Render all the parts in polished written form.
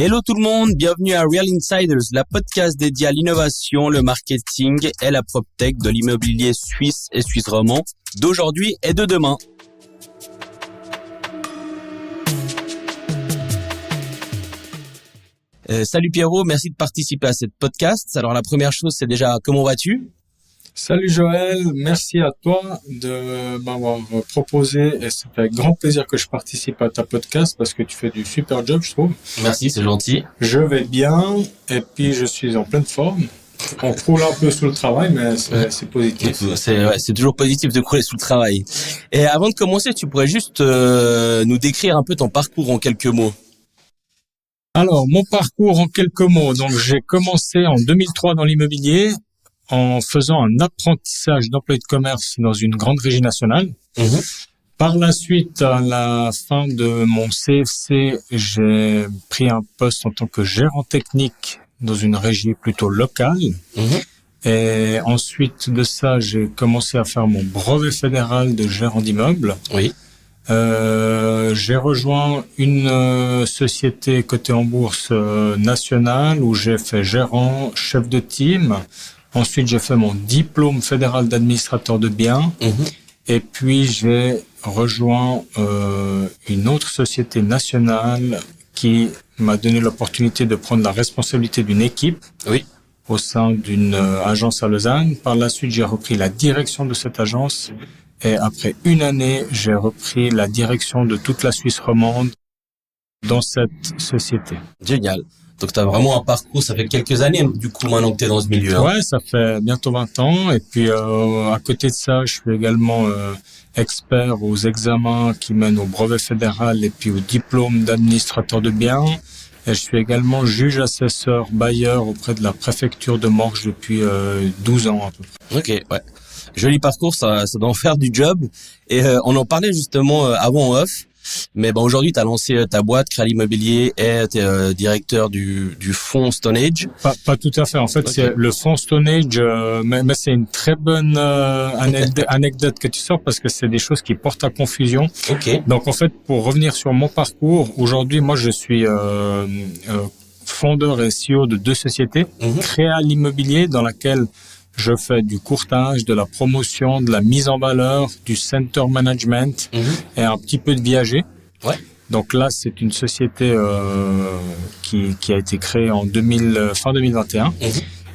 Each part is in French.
Hello tout le monde, bienvenue à Real Insiders, la podcast dédiée à l'innovation, le marketing et la PropTech de l'immobilier suisse et suisse romand d'aujourd'hui et de demain. Salut Pierrot, merci de participer à cette podcast. Alors la première chose, c'est déjà comment vas-tu ? Salut Joël, merci à toi de m'avoir proposé et ça fait avec grand plaisir que je participe à ta podcast parce que tu fais du super job, je trouve. Merci, c'est gentil. Je vais bien et puis je suis en pleine forme. On croule un peu sous le travail, mais c'est positif. C'est toujours positif de crouler sous le travail. Et avant de commencer, tu pourrais juste nous décrire un peu ton parcours en quelques mots. Alors, mon parcours en quelques mots. Donc, j'ai commencé en 2003 dans l'immobilier en faisant un apprentissage d'employé de commerce dans une grande régie nationale. Par la suite, à la fin de mon CFC, j'ai pris un poste en tant que gérant technique dans une régie plutôt locale. Et ensuite de ça, j'ai commencé à faire mon brevet fédéral de gérant d'immeuble. Oui. J'ai rejoint une société cotée en bourse nationale où j'ai fait gérant, chef de team. Ensuite, j'ai fait mon diplôme fédéral d'administrateur de biens. Et puis, j'ai rejoint une autre société nationale qui m'a donné l'opportunité de prendre la responsabilité d'une équipe au sein d'une agence à Lausanne. Par la suite, j'ai repris la direction de cette agence. Et après une année, j'ai repris la direction de toute la Suisse romande dans cette société. Génial. Donc, tu as vraiment un parcours, ça fait quelques années, du coup, maintenant que tu es dans ce milieu. Ouais, ça fait bientôt 20 ans. Et puis, à côté de ça, je suis également expert aux examens qui mènent au brevet fédéral et puis au diplôme d'administrateur de biens. Et je suis également juge assesseur bailleur auprès de la préfecture de Morges depuis 12 ans à peu près. Ok, ouais. Joli parcours, ça doit en faire du job. Et on en parlait justement avant en off. Mais bon, aujourd'hui, tu as lancé ta boîte, Créal Immobilier, et tu es directeur du fonds Stonehage. Pas tout à fait. En fait, c'est le fonds Stonehage, mais c'est une très bonne anecdote que tu sors parce que c'est des choses qui portent à confusion. Donc, en fait, pour revenir sur mon parcours, aujourd'hui, moi, je suis fondeur et CEO de deux sociétés. Créal Immobilier, dans laquelle je fais du courtage, de la promotion, de la mise en valeur, du center management et un petit peu de viager. Donc là, c'est une société qui a été créée en fin 2021.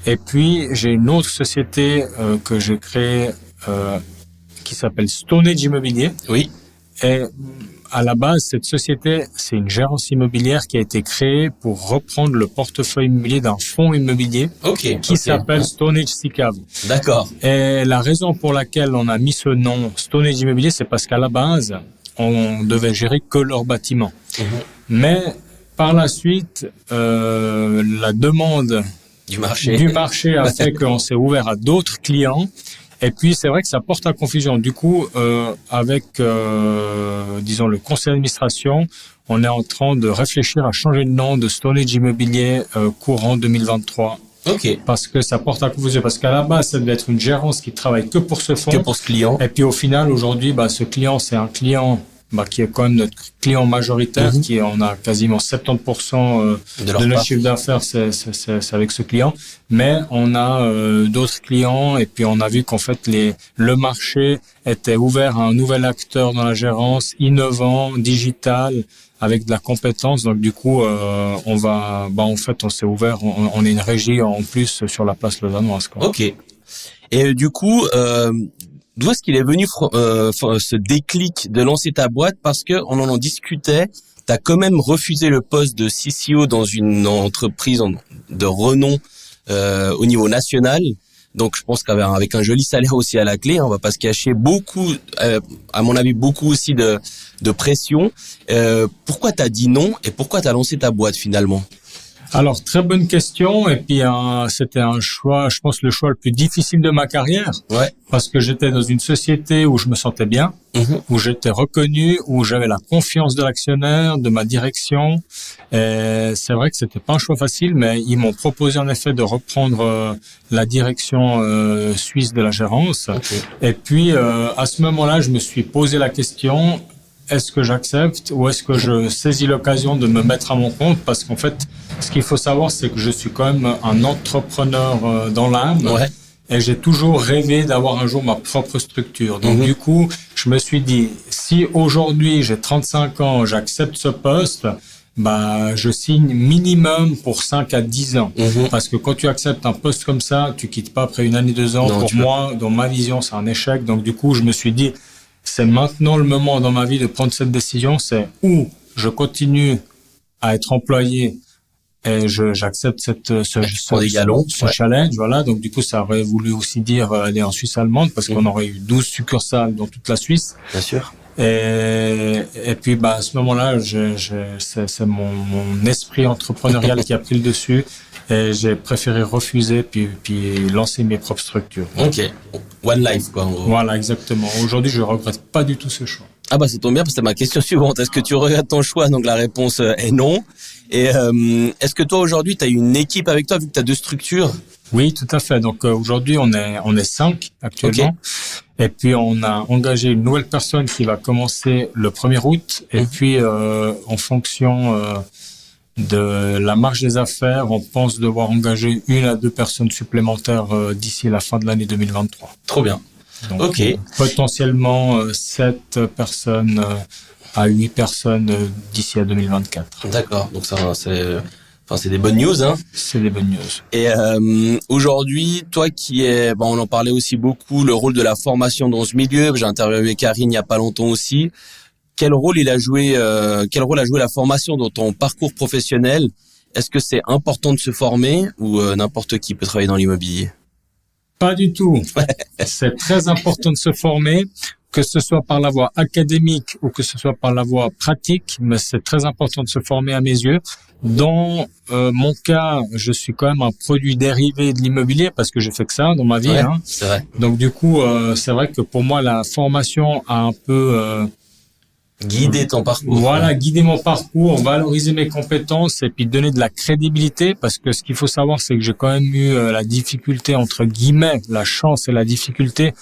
Et puis, j'ai une autre société que j'ai créée qui s'appelle Stonehage Immobilier. Et à la base, cette société, c'est une gérance immobilière qui a été créée pour reprendre le portefeuille immobilier d'un fonds immobilier qui s'appelle Stonehage SICAV. D'accord. Et la raison pour laquelle on a mis ce nom Stonehage Immobilier, c'est parce qu'à la base, on devait gérer que leurs bâtiments. Mais par la suite, la demande du marché a fait qu'on s'est ouvert à d'autres clients. Et puis, c'est vrai que ça porte à confusion. Du coup, avec, disons, le conseil d'administration, on est en train de réfléchir à changer de nom de Stonehage Immobilier courant 2023. Parce que ça porte à confusion. Parce qu'à la base, ça devait être une gérance qui travaille que pour ce fonds. Que pour ce client. Et puis, au final, aujourd'hui, ce client, c'est un client qui est quand même notre client majoritaire, on a quasiment 70% de notre chiffre d'affaires, c'est avec ce client. Mais on a d'autres clients et puis on a vu qu'en fait le marché était ouvert à un nouvel acteur dans la gérance, innovant, digital, avec de la compétence. Donc du coup, en fait, on s'est ouvert, on est une régie en plus sur la place lausannoise, quoi. Et du coup, d'où est-ce qu'il est venu ce déclic de lancer ta boîte? Parce que on en discutait, tu as quand même refusé le poste de CCO dans une entreprise de renom au niveau national. Donc je pense qu'avec un joli salaire aussi à la clé, on va pas se cacher, beaucoup, à mon avis, beaucoup aussi de pression. Pourquoi t'as dit non et pourquoi t'as lancé ta boîte finalement? Alors, très bonne question. Et puis, c'était un choix, je pense, le choix le plus difficile de ma carrière. Parce que j'étais dans une société où je me sentais bien, où j'étais reconnu, où j'avais la confiance de l'actionnaire, de ma direction. Et c'est vrai que c'était pas un choix facile, mais ils m'ont proposé en effet de reprendre la direction suisse de la gérance. Et puis, à ce moment-là, je me suis posé la question, est-ce que j'accepte ou est-ce que je saisis l'occasion de me mettre à mon compte? Parce qu'en fait, ce qu'il faut savoir, c'est que je suis quand même un entrepreneur dans l'âme. Ouais. Et j'ai toujours rêvé d'avoir un jour ma propre structure. Donc, du coup, je me suis dit, si aujourd'hui j'ai 35 ans, j'accepte ce poste, bah, je signe minimum pour 5 à 10 ans. Parce que quand tu acceptes un poste comme ça, tu quittes pas après 1 année, 2 ans. Non, pour moi, dans ma vision, c'est un échec. Donc, du coup, je me suis dit, c'est maintenant le moment dans ma vie de prendre cette décision. C'est où je continue à être employé et j'accepte ce challenge, voilà. Donc, du coup, ça aurait voulu aussi dire aller en Suisse allemande parce qu'on aurait eu 12 succursales dans toute la Suisse. Bien sûr. Et puis, bah, à ce moment-là, c'est mon esprit entrepreneurial qui a pris le dessus et j'ai préféré refuser puis lancer mes propres structures. Ok. One life, quoi, en gros. Voilà, exactement. Aujourd'hui, je regrette pas du tout ce choix. Ah bah ça tombe bien parce que c'est ma question suivante. Est-ce que tu regrettes ton choix? Donc la réponse est non. Et est-ce que toi aujourd'hui tu as une équipe avec toi vu que tu as 2 structures? Oui, tout à fait. Donc aujourd'hui on est 5 actuellement. Okay. Et puis on a engagé une nouvelle personne qui va commencer le 1er août. Et puis en fonction de la marge des affaires, on pense devoir engager 1 à 2 personnes supplémentaires d'ici la fin de l'année 2023. Trop bien. Donc, ok. Potentiellement 7 personnes à 8 personnes d'ici à 2024. D'accord. Donc ça, c'est des bonnes news, hein. C'est des bonnes news. Et aujourd'hui, toi qui es, on en parlait aussi beaucoup, le rôle de la formation dans ce milieu. J'ai interviewé Karine il y a pas longtemps aussi. Quel rôle a joué la formation dans ton parcours professionnel? Est-ce que c'est important de se former ou n'importe qui peut travailler dans l'immobilier? Pas du tout. C'est très important de se former, que ce soit par la voie académique ou que ce soit par la voie pratique, mais c'est très important de se former à mes yeux. Dans mon cas, je suis quand même un produit dérivé de l'immobilier parce que j'ai fait que ça dans ma vie. Ouais, hein. C'est vrai. Donc du coup, c'est vrai que pour moi, la formation a un peu... guider ton parcours. Voilà, guider mon parcours, valoriser mes compétences et puis donner de la crédibilité parce que ce qu'il faut savoir, c'est que j'ai quand même eu la difficulté, entre guillemets, la chance et la difficulté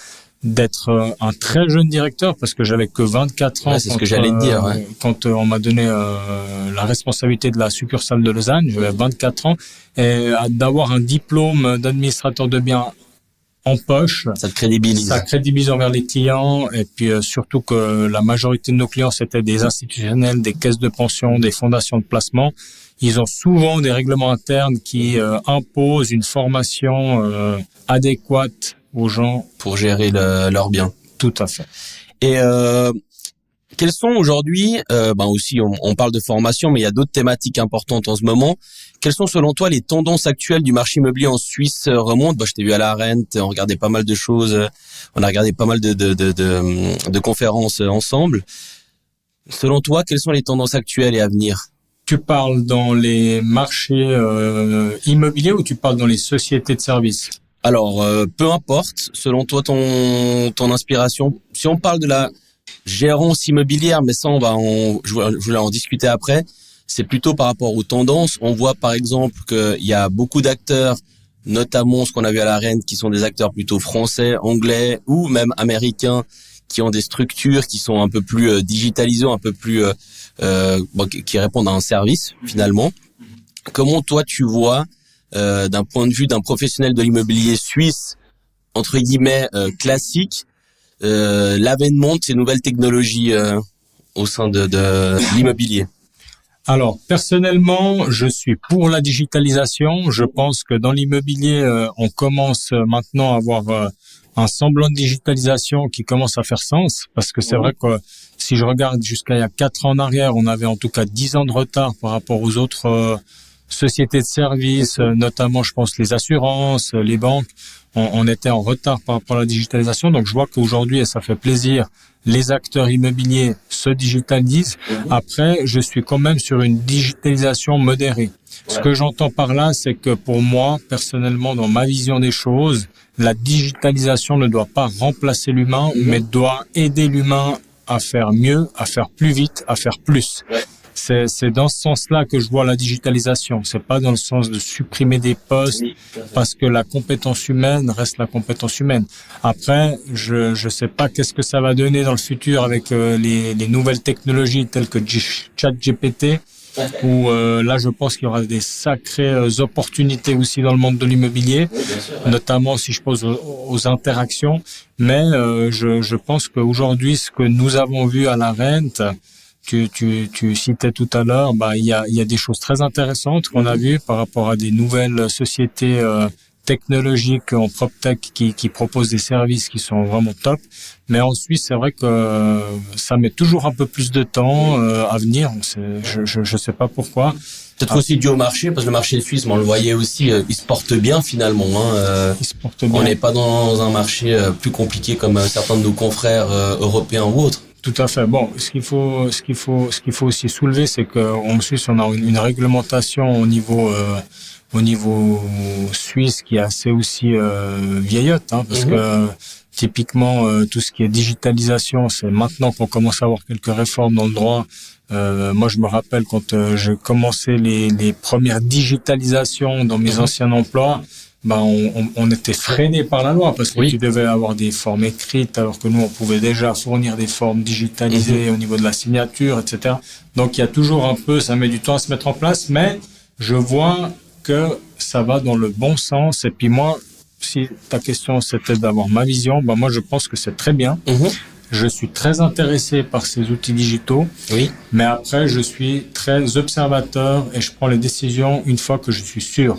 d'être un très jeune directeur parce que j'avais que 24 ans. Ouais, c'est ce que j'allais te dire. Ouais. Quand on m'a donné la responsabilité de la succursale de Lausanne, j'avais 24 ans et d'avoir un diplôme d'administrateur de biens en poche. Ça te crédibilise. Ça crédibilise envers les clients et puis surtout que la majorité de nos clients c'était des institutionnels, des caisses de pension, des fondations de placement. Ils ont souvent des règlements internes qui imposent une formation adéquate aux gens pour gérer leurs biens. Tout à fait. Et quels sont aujourd'hui, aussi on parle de formation, mais il y a d'autres thématiques importantes en ce moment. Quelles sont selon toi les tendances actuelles du marché immobilier en Suisse remontent? Je t'ai vu à la Rent, on regardait pas mal de choses, on a regardé pas mal de conférences ensemble. Selon toi, quelles sont les tendances actuelles et à venir? Tu parles dans les marchés immobiliers ou tu parles dans les sociétés de services? Alors, peu importe, selon toi, ton inspiration. Si on parle de la gérance immobilière, mais ça, je voulais en discuter après. C'est plutôt par rapport aux tendances. On voit par exemple qu'il y a beaucoup d'acteurs, notamment ce qu'on a vu à la Reine, qui sont des acteurs plutôt français, anglais ou même américains, qui ont des structures qui sont un peu plus digitalisées, un peu plus qui répondent à un service finalement. Comment toi tu vois d'un point de vue d'un professionnel de l'immobilier suisse entre guillemets classique l'avènement de ces nouvelles technologies au sein de l'immobilier? Alors, personnellement, je suis pour la digitalisation. Je pense que dans l'immobilier, on commence maintenant à avoir un semblant de digitalisation qui commence à faire sens. Parce que c'est vrai que si je regarde jusqu'à il y a 4 ans en arrière, on avait en tout cas 10 ans de retard par rapport aux autres sociétés de services, notamment, je pense, les assurances, les banques. On était en retard par rapport à la digitalisation. Donc, je vois qu'aujourd'hui, et ça fait plaisir, les acteurs immobiliers se digitalisent. Après, je suis quand même sur une digitalisation modérée. Ce que j'entends par là, c'est que pour moi, personnellement, dans ma vision des choses, la digitalisation ne doit pas remplacer l'humain, mais doit aider l'humain à faire mieux, à faire plus vite, à faire plus. c'est dans ce sens-là que je vois la digitalisation. C'est pas dans le sens de supprimer des postes, parce que la compétence humaine reste la compétence humaine. Après, je sais pas qu'est-ce que ça va donner dans le futur avec les nouvelles technologies telles que ChatGPT, où là, je pense qu'il y aura des sacrées opportunités aussi dans le monde de l'immobilier, notamment si je pense aux interactions. Mais je pense qu'aujourd'hui, ce que nous avons vu à la Rent, tu citais tout à l'heure, il y a des choses très intéressantes qu'on a vues par rapport à des nouvelles sociétés technologiques en PropTech qui proposent des services qui sont vraiment top. Mais en Suisse, c'est vrai que ça met toujours un peu plus de temps à venir. Je sais pas pourquoi. Peut-être aussi dû au marché, parce que le marché suisse, on le voyait aussi, il se porte bien finalement. Il se porte bien. On n'est pas dans un marché plus compliqué comme certains de nos confrères européens ou autres. Tout à fait. Bon, ce qu'il faut aussi soulever, c'est qu'en Suisse, on a une réglementation au niveau suisse qui est assez aussi vieillotte, parce que typiquement tout ce qui est digitalisation, c'est maintenant qu'on commence à avoir quelques réformes dans le droit. Moi, je me rappelle quand j'ai commencé les premières digitalisations dans mes anciens emplois, on était freiné par la loi parce que tu devais avoir des formes écrites, alors que nous, on pouvait déjà fournir des formes digitalisées au niveau de la signature, etc. Donc, il y a toujours un peu, ça met du temps à se mettre en place, mais je vois que ça va dans le bon sens. Et puis moi, si ta question c'était d'avoir ma vision, moi, je pense que c'est très bien. Je suis très intéressé par ces outils digitaux, mais après, je suis très observateur et je prends les décisions une fois que je suis sûr.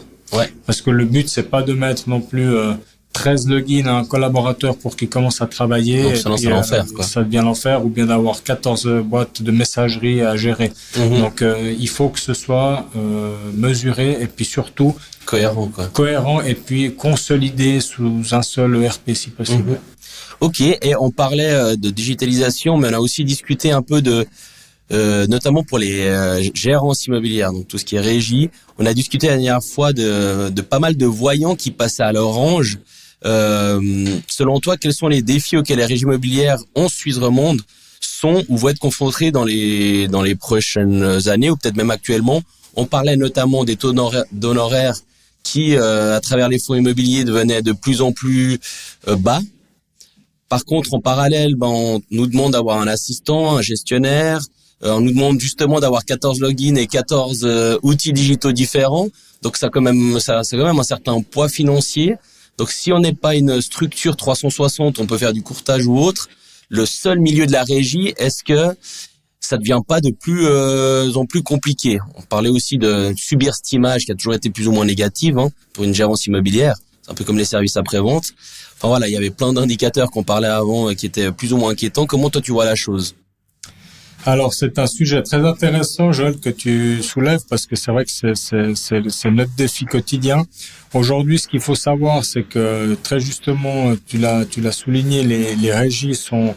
Parce que le but, c'est pas de mettre non plus 13 logins à un collaborateur pour qu'il commence à travailler. Donc, ça lance l'enfer, quoi. Ça devient l'enfer, ou bien d'avoir 14 boîtes de messagerie à gérer. Donc, il faut que ce soit mesuré et puis surtout cohérent, quoi. Cohérent et puis consolidé sous un seul ERP si possible. Ok, et on parlait de digitalisation, mais on a aussi discuté un peu de notamment pour les gérances immobilières, donc tout ce qui est régie. On a discuté la dernière fois de pas mal de voyants qui passaient à l'orange. Selon toi, quels sont les défis auxquels les régies immobilières en Suisse romande sont ou vont être confrontées dans les prochaines années ou peut-être même actuellement? On parlait notamment des taux d'honoraires qui, à travers les fonds immobiliers, devenaient de plus en plus bas. Par contre, en parallèle, on nous demande d'avoir un assistant, un gestionnaire. On nous demande justement d'avoir 14 logins et 14 outils digitaux différents. Donc c'est quand même un certain poids financier. Donc si on n'est pas une structure 360, on peut faire du courtage ou autre. Le seul milieu de la régie, est-ce que ça devient pas de plus en plus compliqué? On parlait aussi de subir cette image qui a toujours été plus ou moins négative pour une gérance immobilière. C'est un peu comme les services après-vente. Enfin voilà, il y avait plein d'indicateurs qu'on parlait avant qui étaient plus ou moins inquiétants. Comment toi tu vois la chose? Alors, c'est un sujet très intéressant, Joël, que tu soulèves, parce que c'est vrai que c'est notre défi quotidien. Aujourd'hui, ce qu'il faut savoir, c'est que très justement, tu l'as souligné, les régies sont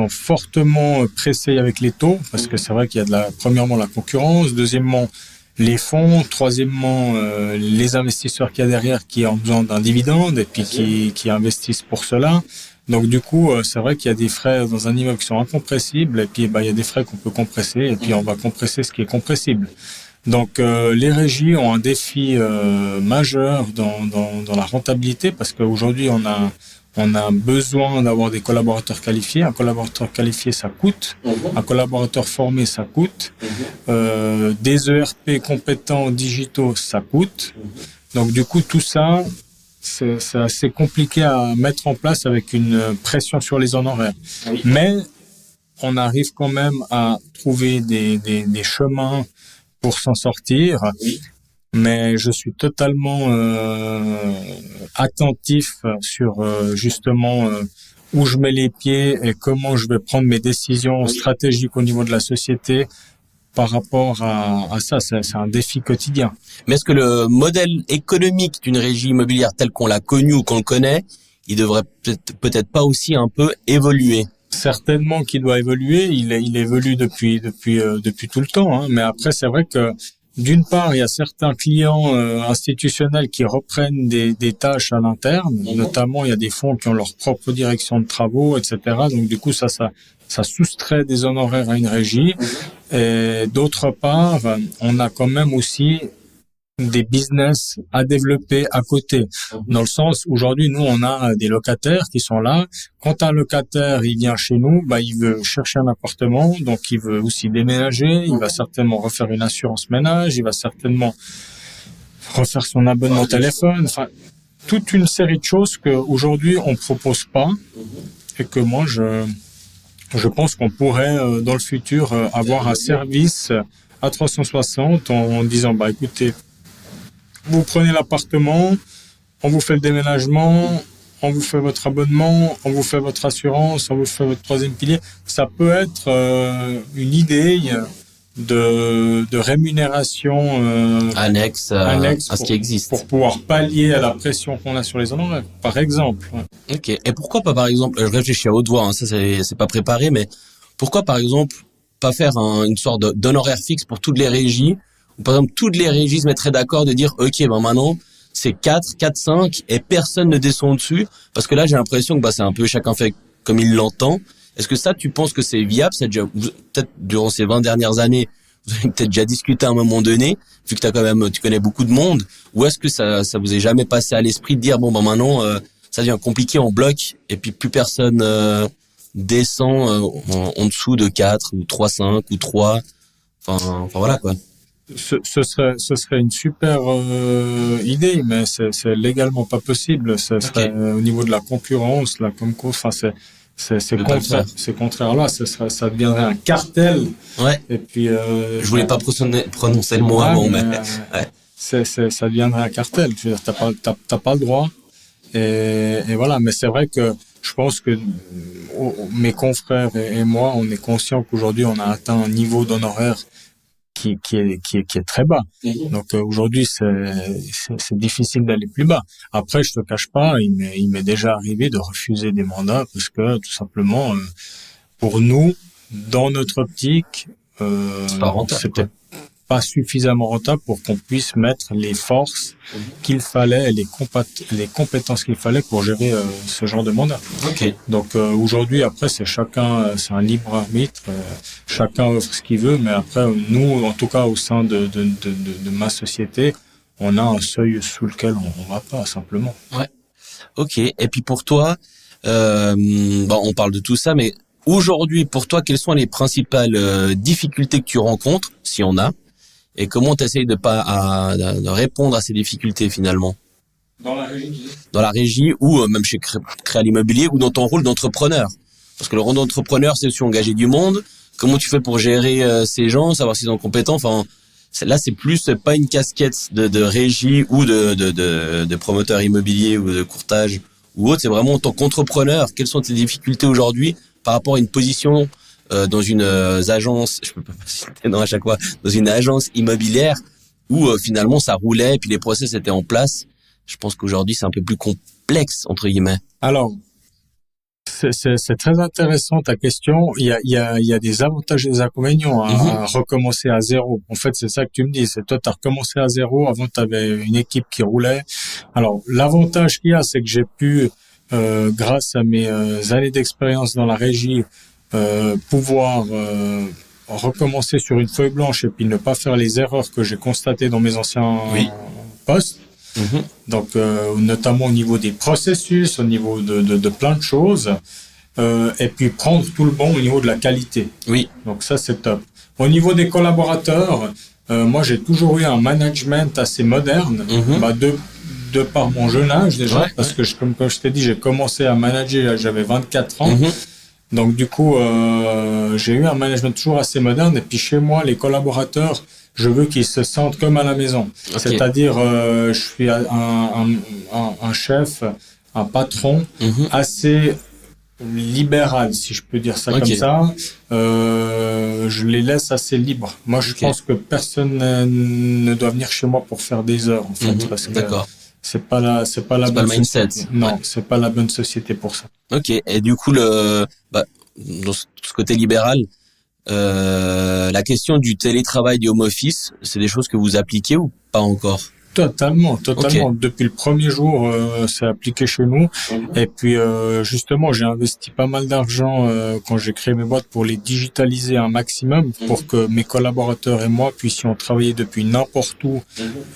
fortement pressées avec les taux, parce que c'est vrai qu'il y a premièrement la concurrence, deuxièmement les fonds, troisièmement les investisseurs qu'il y a derrière qui ont besoin d'un dividende et puis qui investissent pour cela. Donc du coup, c'est vrai qu'il y a des frais dans un immeuble qui sont incompressibles et puis il y a des frais qu'on peut compresser et puis on va compresser ce qui est compressible. Donc les régies ont un défi majeur dans la rentabilité parce qu'aujourd'hui on a besoin d'avoir des collaborateurs qualifiés. Un collaborateur qualifié, ça coûte. Un collaborateur formé, ça coûte. Des ERP compétents digitaux, ça coûte. Donc du coup, tout ça, c'est assez compliqué à mettre en place avec une pression sur les honoraires. Mais on arrive quand même à trouver des chemins pour s'en sortir. Mais je suis totalement attentif sur justement où je mets les pieds et comment je vais prendre mes décisions stratégiques au niveau de la société par rapport à ça. C'est un défi quotidien. Mais est-ce que le modèle économique d'une régie immobilière telle qu'on l'a connue ou qu'on le connaît, il devrait peut-être pas aussi un peu évoluer? Certainement qu'il doit évoluer. Il évolue depuis tout le temps. Mais après, c'est vrai que d'une part, il y a certains clients institutionnels qui reprennent des tâches à l'interne, notamment il y a des fonds qui ont leur propre direction de travaux, etc. Donc du coup, ça soustrait des honoraires à une régie. Et d'autre part, on a quand même aussi des business à développer à côté. Dans le sens, aujourd'hui, nous, on a des locataires qui sont là. Quand un locataire, il vient chez nous, il veut chercher un appartement, donc il veut aussi déménager, il va certainement refaire une assurance ménage, il va certainement refaire son abonnement téléphone, enfin, toute une série de choses qu'aujourd'hui, on propose pas et que moi, je pense qu'on pourrait, dans le futur, avoir un service à 360 en disant, écoutez, vous prenez l'appartement, on vous fait le déménagement, on vous fait votre abonnement, on vous fait votre assurance, on vous fait votre troisième pilier. Ça peut être une idée de rémunération annexe à ce qui existe pour pouvoir pallier à la pression qu'on a sur les honoraires, par exemple. Ok. Et pourquoi pas, par exemple, je réfléchis à haute voix, ça c'est pas préparé, mais pourquoi par exemple pas faire une sorte d'honoraire fixe pour toutes les régies? Par exemple, toutes les régies se mettraient d'accord de dire, ok, maintenant, c'est 4, 5, et personne ne descend dessus. Parce que là, j'ai l'impression que c'est un peu chacun fait comme il l'entend. Est-ce que ça, tu penses que c'est viable? Ça déjà, peut-être durant ces 20 dernières années, vous avez peut-être déjà discuté à un moment donné, vu que tu connais beaucoup de monde. Ou est-ce que ça vous est jamais passé à l'esprit de dire, maintenant, ça devient compliqué en bloc, et puis plus personne descend en dessous de 4, ou 3, 5, ou 3. Enfin voilà, quoi. Ce serait une super idée, mais c'est légalement pas possible. Ce serait au niveau de la concurrence, là, comme quoi, c'est contraire là. Ça deviendrait un cartel. Ouais. Et puis. Je voulais pas prononcer le mot avant, mais. Ça deviendrait un cartel. Je veux dire, t'as pas le droit. Et voilà. Mais c'est vrai que je pense que mes confrères et moi, on est conscients qu'aujourd'hui, on a atteint un niveau d'honoraire qui est très bas. Donc aujourd'hui c'est difficile d'aller plus bas. Après je te cache pas, il m'est déjà arrivé de refuser des mandats parce que tout simplement pour nous dans notre optique c'était pas suffisamment rentable pour qu'on puisse mettre les forces qu'il fallait et les compétences qu'il fallait pour gérer ce genre de mandat. Okay. Donc aujourd'hui, après, c'est un libre arbitre, chacun offre ce qu'il veut, mais après, nous, en tout cas, au sein de ma société, on a un seuil sous lequel on va pas, simplement. Ouais. Ok. Et puis pour toi, on parle de tout ça, mais aujourd'hui, pour toi, quelles sont les principales difficultés que tu rencontres, si on a? Et comment tu essayes de répondre à ces difficultés finalement? Dans la régie. Dans la régie ou même chez Créal Immobilier ou dans ton rôle d'entrepreneur. Parce que le rôle d'entrepreneur, c'est aussi engager du monde. Comment tu fais pour gérer ces gens, savoir s'ils sont compétents? Enfin, là, c'est pas une casquette de régie ou de promoteur immobilier ou de courtage ou autre. C'est vraiment en tant qu'entrepreneur. Quelles sont tes difficultés aujourd'hui par rapport à une position dans une agence, je peux pas citer non à chaque fois, dans une agence immobilière où finalement ça roulait et puis les process étaient en place. Je pense qu'aujourd'hui c'est un peu plus complexe entre guillemets. Alors c'est très intéressant ta question. Il y a des avantages et des inconvénients à recommencer à zéro. En fait c'est ça que tu me dis. C'est toi t'as recommencé à zéro. Avant t'avais une équipe qui roulait. Alors l'avantage qu'il y a c'est que j'ai pu grâce à mes années d'expérience dans la régie pouvoir recommencer sur une feuille blanche et puis ne pas faire les erreurs que j'ai constatées dans mes anciens postes. Donc notamment au niveau des processus, au niveau de plein de choses, et puis prendre tout le bon au niveau de la qualité. Oui. Donc ça c'est top. Au niveau des collaborateurs, moi j'ai toujours eu un management assez moderne, de par mon jeune âge déjà, parce que comme je t'ai dit, j'ai commencé à manager, j'avais 24 ans. Donc du coup, j'ai eu un management toujours assez moderne. Et puis chez moi, les collaborateurs, je veux qu'ils se sentent comme à la maison. Okay. C'est-à-dire, je suis un chef, un patron assez libéral, si je peux dire ça comme ça. Je les laisse assez libres. Moi, je pense que personne ne doit venir chez moi pour faire des heures, en fait, parce que c'est pas la bonne société. Non, c'est pas la bonne société pour ça. Ok. Et du coup, dans ce côté libéral, La question du télétravail, du home office, c'est des choses que vous appliquez ou pas encore? Totalement. Okay. Depuis le premier jour, c'est appliqué chez nous. Et puis, justement, j'ai investi pas mal d'argent quand j'ai créé mes boîtes pour les digitaliser un maximum, pour que mes collaborateurs et moi puissions travailler depuis n'importe où,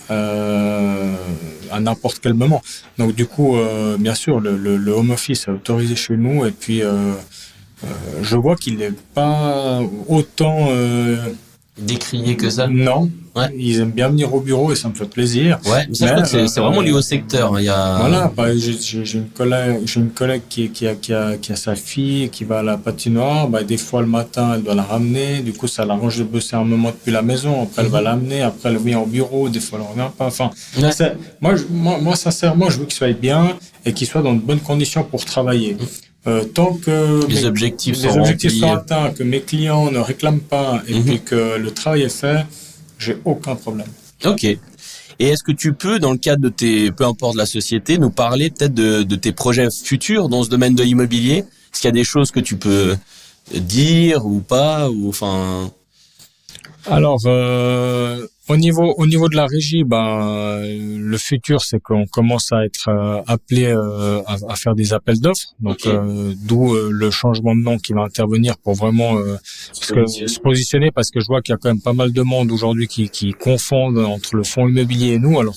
à n'importe quel moment. Donc, du coup, bien sûr, le home office est autorisé chez nous. Et puis, je vois qu'il n'est pas autant décrié que ça. Non. Ouais. Ils aiment bien venir au bureau et ça me fait plaisir. Ouais, mais ça, je crois que c'est vraiment lié au secteur. Il y a... Voilà, j'ai une collègue qui a sa fille qui va à la patinoire. Des fois le matin, elle doit la ramener. Du coup, ça l'arrange de bosser un moment depuis la maison. Après, elle va l'amener. Après, elle vient au bureau. Des fois, elle ne revient pas. Enfin, moi, sincèrement, je veux qu'il soit bien et qu'il soit dans de bonnes conditions pour travailler. Tant que les objectifs sont atteints, que mes clients ne réclament pas et puis que le travail est fait, j'ai aucun problème. Ok. Et est-ce que tu peux, dans le cadre de peu importe la société, nous parler peut-être de tes projets futurs dans ce domaine de l'immobilier? Est-ce qu'il y a des choses que tu peux dire ou pas, ou enfin? Alors, au niveau de la régie, le futur, c'est qu'on commence à être appelé à faire des appels d'offres. Donc, d'où le changement de nom qui va intervenir pour vraiment se positionner, parce que je vois qu'il y a quand même pas mal de monde aujourd'hui qui confondent entre le fonds immobilier et nous, alors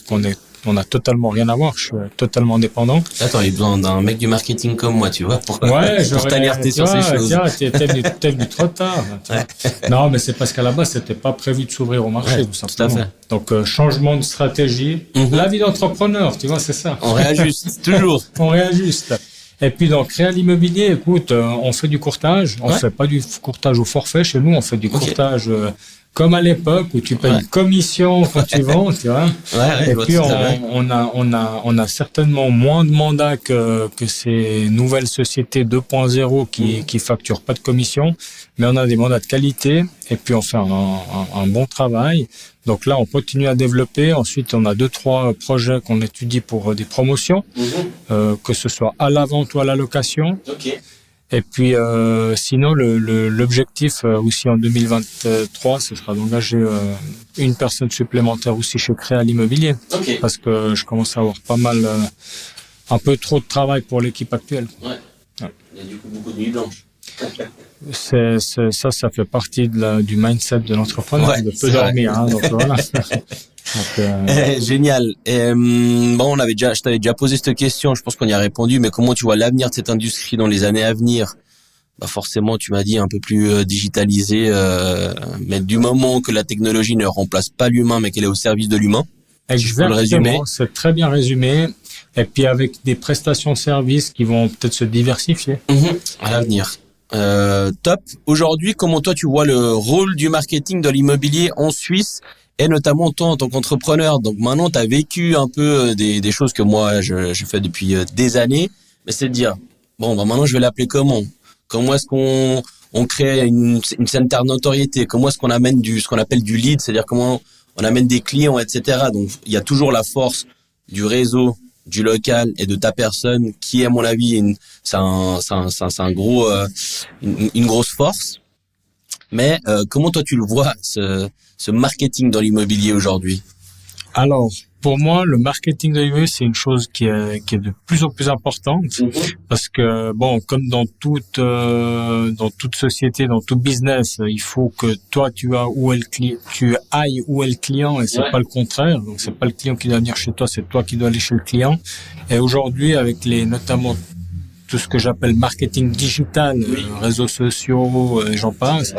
on a totalement rien à voir. Je suis totalement indépendant. Attends, il y a besoin d'un mec du marketing comme moi, tu vois, pour t'alerter sur ces choses. T'es venu trop tard. Ouais. Non, mais c'est parce qu'à la base, c'était pas prévu de s'ouvrir au marché, tout simplement. Tout à fait. Donc, changement de stratégie. La vie d'entrepreneur, tu vois, c'est ça. On réajuste, toujours. On réajuste. Et puis, donc, Créa l'immobilier, écoute, on fait du courtage. On fait pas du courtage au forfait chez nous, on fait du courtage comme à l'époque où tu payes une commission quand tu vends, tu vois. Et puis on a certainement moins de mandats que ces nouvelles sociétés 2.0 qui facturent pas de commission, mais on a des mandats de qualité et puis on fait un bon travail. Donc là, on continue à développer. Ensuite, on a 2-3 projets qu'on étudie pour des promotions, que ce soit à la vente ou à la location. Okay. Et puis, sinon, l'objectif aussi en 2023, ce sera d'engager une personne supplémentaire aussi chez Créa l'immobilier. Okay. Parce que je commence à avoir pas mal, un peu trop de travail pour l'équipe actuelle. Ouais. Il y a du coup beaucoup de nuits blanches. Ça fait partie du mindset de l'entrepreneur, de peu dormir. Hein, donc voilà. Donc, génial. Bon, je t'avais déjà posé cette question, je pense qu'on y a répondu, mais comment tu vois l'avenir de cette industrie dans les années à venir? Forcément, tu m'as dit un peu plus digitalisé, mais du moment que la technologie ne remplace pas l'humain, mais qu'elle est au service de l'humain. Exactement, c'est très bien résumé. Et puis avec des prestations de services qui vont peut-être se diversifier. À l'avenir. Top. Aujourd'hui, comment toi tu vois le rôle du marketing dans l'immobilier en Suisse? Et notamment toi en tant qu'entrepreneur. Donc maintenant, tu as vécu un peu des choses que moi, je fais depuis des années. Mais c'est de dire, bon, maintenant, je vais l'appeler comment? Comment est-ce qu'on crée une certaine notoriété? Comment est-ce qu'on amène ce qu'on appelle du lead? C'est-à-dire comment on amène des clients, etc. Donc, il y a toujours la force du réseau, du local et de ta personne qui, à mon avis, c'est un gros, une grosse force. Mais comment toi tu le vois ce marketing dans l'immobilier aujourd'hui? Alors, pour moi, le marketing de l'immobilier, c'est une chose qui est de plus en plus importante parce que bon, comme dans toute société, dans tout business, il faut que toi tu ailles où est le client et c'est pas le contraire. Donc c'est pas le client qui doit venir chez toi, c'est toi qui dois aller chez le client. Et aujourd'hui, avec notamment tout ce que j'appelle marketing digital, réseaux sociaux, j'en passe,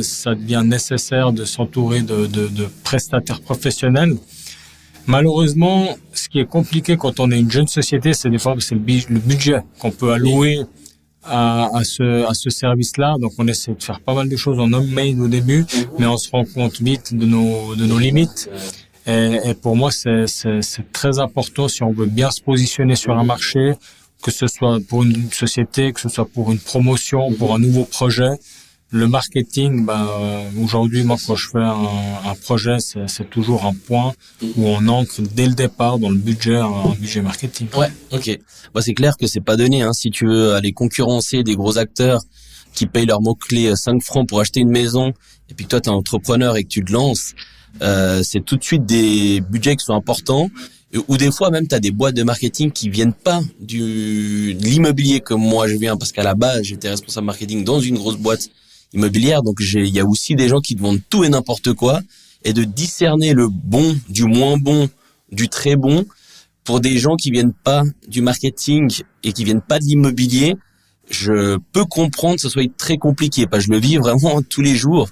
ça devient nécessaire de s'entourer de prestataires professionnels. Malheureusement, ce qui est compliqué quand on est une jeune société, c'est des fois le budget qu'on peut allouer à ce service-là. Donc on essaie de faire pas mal de choses en homemade au début, mais on se rend compte vite de nos limites. Et pour moi, c'est très important si on veut bien se positionner sur un marché, que ce soit pour une société, que ce soit pour une promotion, pour un nouveau projet. Le marketing, aujourd'hui, moi, quand je fais un projet, c'est toujours un point où on ancre dès le départ dans le budget, un budget marketing. Ouais, ok. C'est clair que c'est pas donné, hein. Si tu veux aller concurrencer des gros acteurs, qui payent leur mot-clé 5 francs pour acheter une maison, et puis que toi t'es entrepreneur et que tu te lances, c'est tout de suite des budgets qui sont importants. Ou des fois même t'as des boîtes de marketing qui viennent pas de l'immobilier comme moi je viens, parce qu'à la base j'étais responsable marketing dans une grosse boîte immobilière, donc il y a aussi des gens qui te vendent tout et n'importe quoi, et de discerner le bon du moins bon du très bon pour des gens qui viennent pas du marketing et qui viennent pas de l'immobilier, je peux comprendre que ce soit très compliqué, parce que je le vis vraiment tous les jours.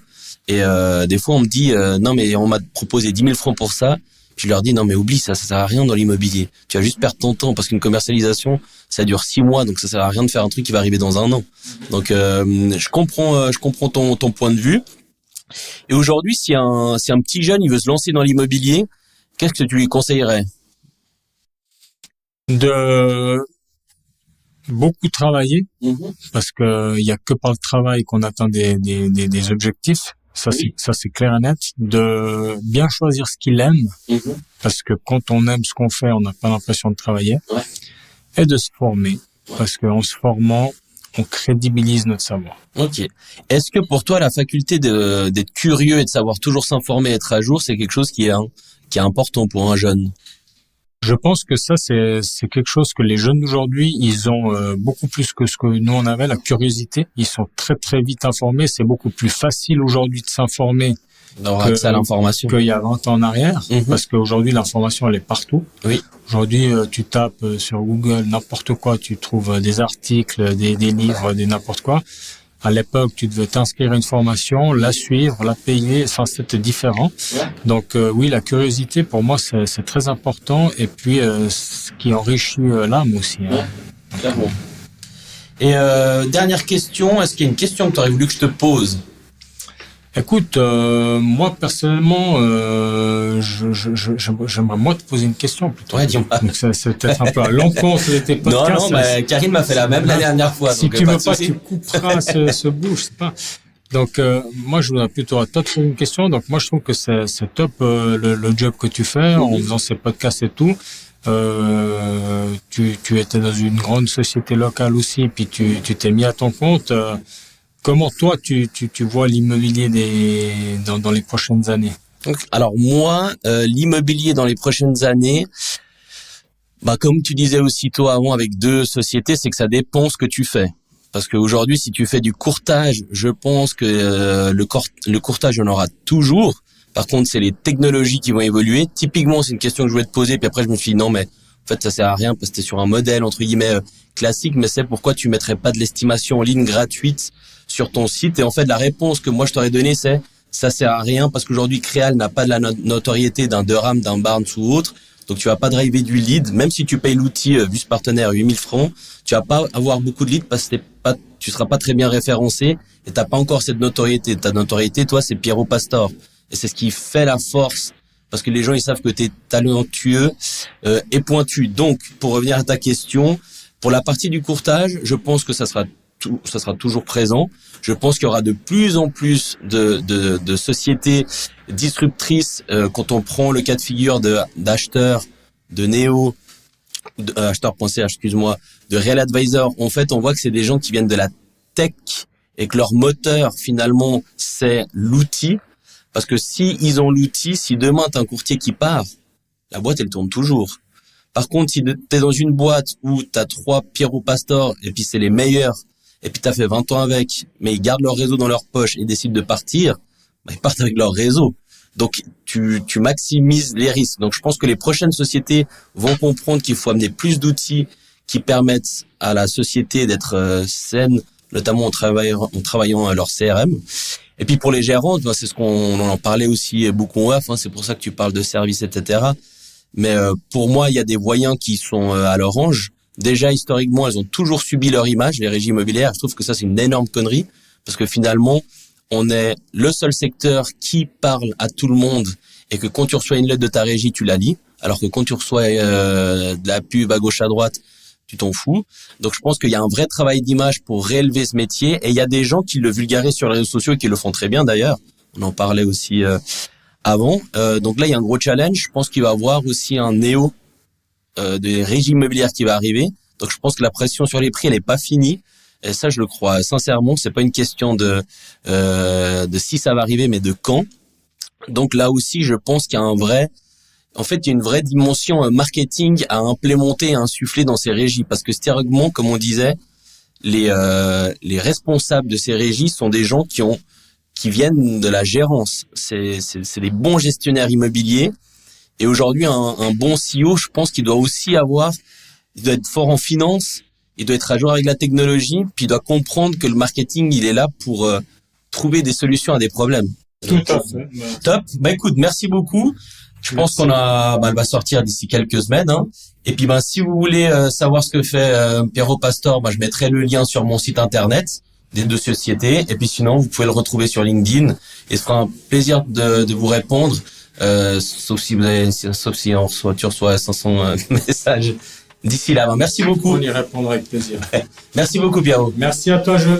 Et des fois on me dit non mais on m'a proposé 10 000 francs pour ça. Je leur dis non mais oublie ça sert à rien dans l'immobilier. Tu vas juste perdre ton temps, parce qu'une commercialisation ça dure 6 mois, donc ça sert à rien de faire un truc qui va arriver dans 1 an. Donc je comprends ton point de vue. Et aujourd'hui si un petit jeune il veut se lancer dans l'immobilier, qu'est-ce que tu lui conseillerais? De beaucoup travailler, parce que il y a que par le travail qu'on atteint des objectifs. Ça c'est clair et net. De bien choisir ce qu'il aime, parce que quand on aime ce qu'on fait, on n'a pas l'impression de travailler. Ouais. Et de se former, parce qu'en se formant, on crédibilise notre savoir. Ok. Est-ce que pour toi la faculté d'être curieux et de savoir toujours s'informer, être à jour, c'est quelque chose qui est important pour un jeune? Je pense que ça, c'est quelque chose que les jeunes d'aujourd'hui, ils ont beaucoup plus que ce que nous on avait, la curiosité. Ils sont très très vite informés. C'est beaucoup plus facile aujourd'hui de s'informer D'avoir accès à l'information qu'il y a 20 ans en arrière, parce qu'aujourd'hui l'information elle est partout. Oui. Aujourd'hui, tu tapes sur Google n'importe quoi, tu trouves des articles, des livres, des n'importe quoi. À l'époque, tu devais t'inscrire à une formation, la suivre, la payer, enfin c'était différent. Donc oui, la curiosité pour moi c'est très important, et puis ce qui enrichit l'âme aussi. Hein. Clairement. Et dernière question, est-ce qu'il y a une question que tu aurais voulu que je te pose? Écoute, moi personnellement, j'aimerais moi te poser une question plutôt. Ouais, dis-moi. Donc c'est peut-être un peu à l'encontre de tes podcasts. Non, mais Karine m'a fait la même la dernière fois. Si donc, tu pas veux de pas, souci. tu couperas ce bout, je sais pas. Donc moi je voudrais plutôt à toi te poser une question. Donc moi je trouve que c'est top le job que tu fais en faisant ces podcasts et tout. Tu étais dans une grande société locale aussi, puis tu t'es mis à ton compte. Comment toi tu vois l'immobilier dans les prochaines années? Alors moi, l'immobilier dans les prochaines années, comme tu disais aussi toi avant avec 2 sociétés, c'est que ça dépend ce que tu fais. Parce qu'aujourd'hui, si tu fais du courtage, je pense que le courtage, on aura toujours. Par contre, c'est les technologies qui vont évoluer. Typiquement, c'est une question que je voulais te poser, puis après je me suis dit non, mais en fait ça sert à rien parce que t'es sur un modèle entre guillemets classique, mais c'est pourquoi tu mettrais pas de l'estimation en ligne gratuite sur ton site. Et en fait, la réponse que moi je t'aurais donnée, c'est ça sert à rien parce qu'aujourd'hui Créal n'a pas de la notoriété d'un Durham, d'un Barnes ou autre. Donc tu vas pas driver du lead, même si tu payes l'outil Bus Partenaire 8 000 francs, tu vas pas avoir beaucoup de leads parce que tu seras pas très bien référencé et t'as pas encore cette notoriété. Ta notoriété, toi, c'est Piero Pastor. Et c'est ce qui fait la force, parce que les gens, ils savent que t'es talentueux et pointu. Donc, pour revenir à ta question, pour la partie du courtage, je pense que ça sera toujours présent. Je pense qu'il y aura de plus en plus de sociétés disruptrices quand on prend le cas de figure d'acheteurs, de Néo, acheteur.ch, excuse-moi, de Real Advisor. En fait, on voit que c'est des gens qui viennent de la tech et que leur moteur, finalement, c'est l'outil. Parce que si ils ont l'outil, si demain t'as un courtier qui part, la boîte, elle tourne toujours. Par contre, si t'es dans une boîte où t'as 3 Piero Pastor et puis c'est les meilleurs, et puis t'as fait 20 ans avec, mais ils gardent leur réseau dans leur poche et décident de partir, ils partent avec leur réseau. Donc, tu maximises les risques. Donc, je pense que les prochaines sociétés vont comprendre qu'il faut amener plus d'outils qui permettent à la société d'être saine, notamment en travaillant à leur CRM. Et puis, pour les gérants, c'est ce qu'on en parlait aussi beaucoup en off, c'est pour ça que tu parles de services, etc. Mais pour moi, il y a des voyants qui sont à l'orange. Déjà, historiquement, elles ont toujours subi leur image, les régies immobilières. Je trouve que ça, c'est une énorme connerie, parce que finalement, on est le seul secteur qui parle à tout le monde et que quand tu reçois une lettre de ta régie, tu la lis, alors que quand tu reçois de la pub à gauche à droite, tu t'en fous. Donc, je pense qu'il y a un vrai travail d'image pour réélever ce métier, et il y a des gens qui le vulgarisent sur les réseaux sociaux et qui le font très bien d'ailleurs. On en parlait aussi avant. Donc là, il y a un gros challenge. Je pense qu'il va y avoir aussi un néo des régies immobilières qui va arriver. Donc, je pense que la pression sur les prix, elle est pas finie. Et ça, je le crois sincèrement. C'est pas une question de si ça va arriver, mais de quand. Donc là aussi, je pense qu'il y a il y a une vraie dimension marketing à implémenter, à insuffler dans ces régies. Parce que théoriquement, comme on disait, les responsables de ces régies sont des gens qui viennent de la gérance. C'est des bons gestionnaires immobiliers. Et aujourd'hui, un bon CEO, je pense qu'il doit être fort en finance, il doit être à jour avec la technologie, puis il doit comprendre que le marketing, il est là pour trouver des solutions à des problèmes. Tout à fait. Top. Écoute, merci beaucoup. Je pense elle va sortir d'ici quelques semaines. Hein. Et puis, si vous voulez savoir ce que fait Piero Pastor, je mettrai le lien sur mon site internet des deux sociétés. Et puis, sinon, vous pouvez le retrouver sur LinkedIn. Et ce sera un plaisir de vous répondre, sauf si tu reçois 500 messages d'ici là. Merci beaucoup. On y répondra avec plaisir. Merci beaucoup, Piero. Merci à toi, Jean.